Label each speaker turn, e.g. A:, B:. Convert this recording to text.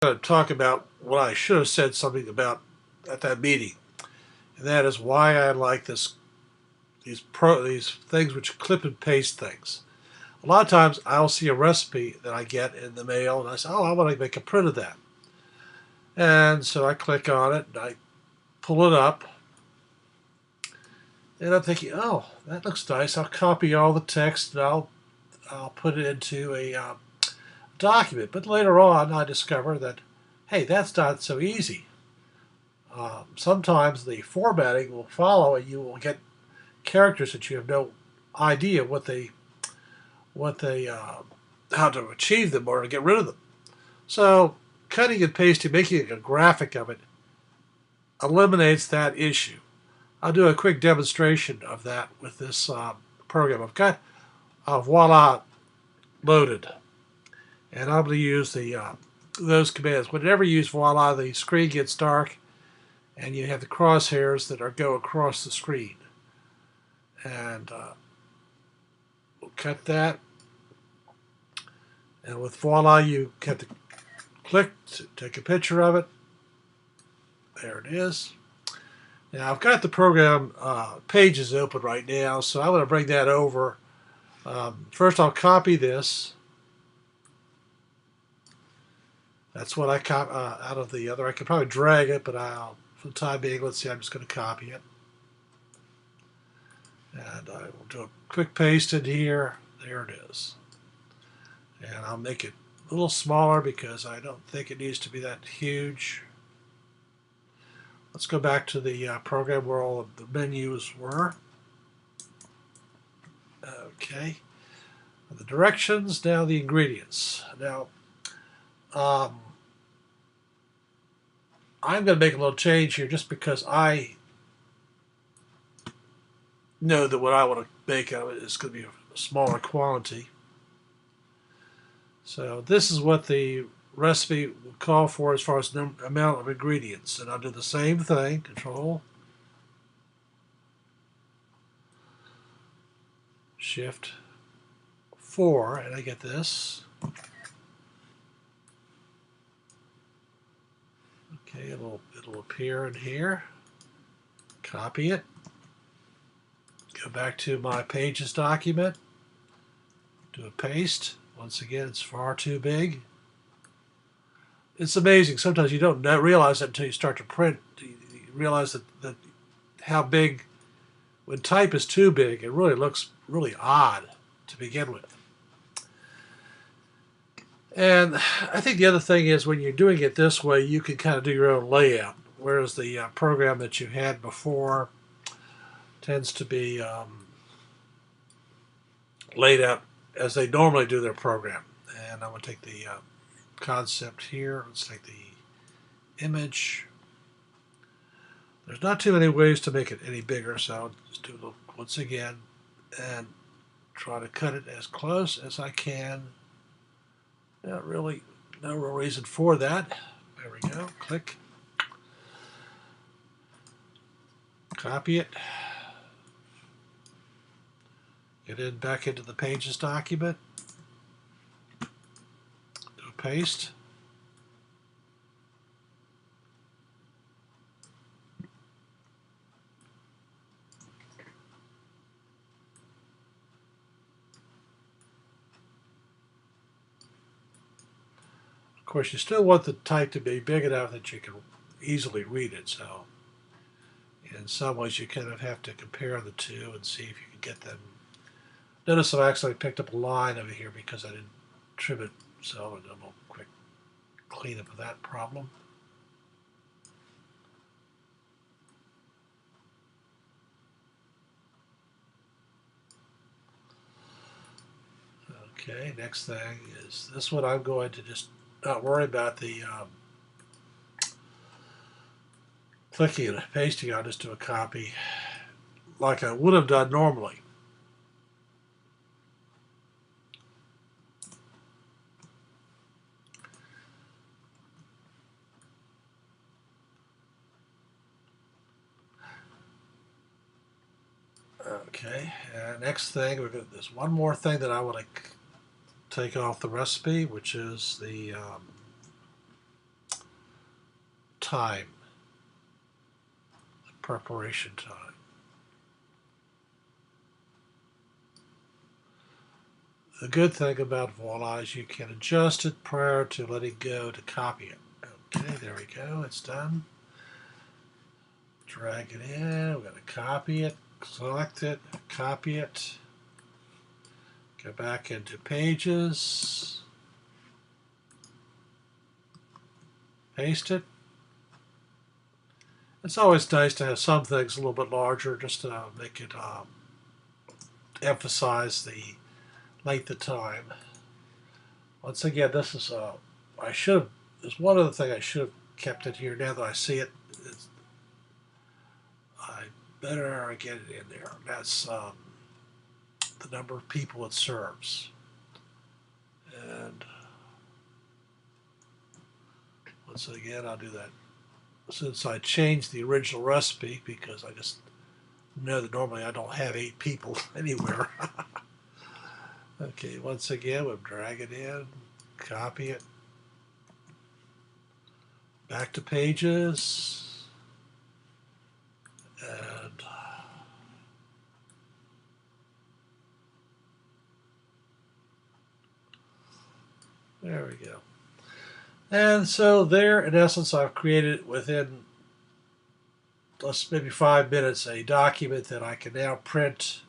A: going to talk about what I should have said something about at that meeting, and that is why I like these things which clip and paste things. A lot of times I'll see a recipe that I get in the mail, and I say, "Oh, I want to make a print of that," and so I click on it and I pull it up, and I'm thinking, "Oh, that looks nice. I'll copy all the text and I'll put it into a document." But later on, I discover that, hey, that's not so easy. Sometimes the formatting will follow, and you will get characters that you have no idea what they how to achieve them or to get rid of them. So cutting and pasting, making a graphic of it, eliminates that issue. I'll do a quick demonstration of that with this program. I've got Voila loaded, and I'm going to use the those commands. Whenever you use Voila, the screen gets dark, and you have the crosshairs that go across the screen. And we'll cut that. And with Voila, you have to click to take a picture of it. There it is. Now I've got the program pages open right now, so I'm going to bring that over. First, I'll copy this. That's what I copy out of the other. I could probably drag it, but for the time being, let's see, I'm just going to copy it. And I will do a quick paste in here. There it is. And I'll make it a little smaller because I don't think it needs to be that huge. Let's go back to the program where all of the menus were. Okay. The directions, now the ingredients. Now, I'm going to make a little change here just because I know that what I want to make out of it is going to be a smaller quantity. So this is what the recipe will call for as far as the amount of ingredients. And I'll do the same thing, Control, Shift, 4, and I get this. Okay, it'll appear in here. Copy it. Go back to my pages document. Do a paste. Once again, it's far too big. It's amazing. Sometimes you don't realize that until you start to print. You realize that how big, when type is too big, it really looks really odd to begin with. And I think the other thing is when you're doing it this way, you can kind of do your own layout, whereas the program that you had before tends to be laid out as they normally do their program. And I'm going to take the concept here. Let's take the image. There's not too many ways to make it any bigger, so I'll just do it once again and try to cut it as close as I can. Not really, no real reason for that. There we go. Click. Copy it. Get in back into the pages document. Do a paste. Of course, you still want the type to be big enough that you can easily read it. So in some ways, you kind of have to compare the two and see if you can get them. Notice I actually picked up a line over here because I didn't trim it. So I'm going to do a quick cleanup of that problem. Okay, next thing is this one. I'm going to just not worry about the clicking and pasting. I'll just do a copy like I would have done normally. Okay, next thing, there's one more thing that I want to take off the recipe, which is the time, the preparation time. The good thing about Voila is you can adjust it prior to letting go to copy it. Okay, there we go. It's done. Drag it in. We're going to copy it, select it, copy it. Go back into Pages. Paste it. It's always nice to have some things a little bit larger just to make it emphasize the length of time. Once again, this is there's one other thing I should have kept in here. Now that I see it, I better get it in there. That's the number of people it serves. And once again, I'll do that since I changed the original recipe, because I just know that normally I don't have 8 people anywhere. Okay, once again, we'll drag it in, copy it, back to Pages, and there we go. And so there, in essence, I've created within maybe 5 minutes a document that I can now print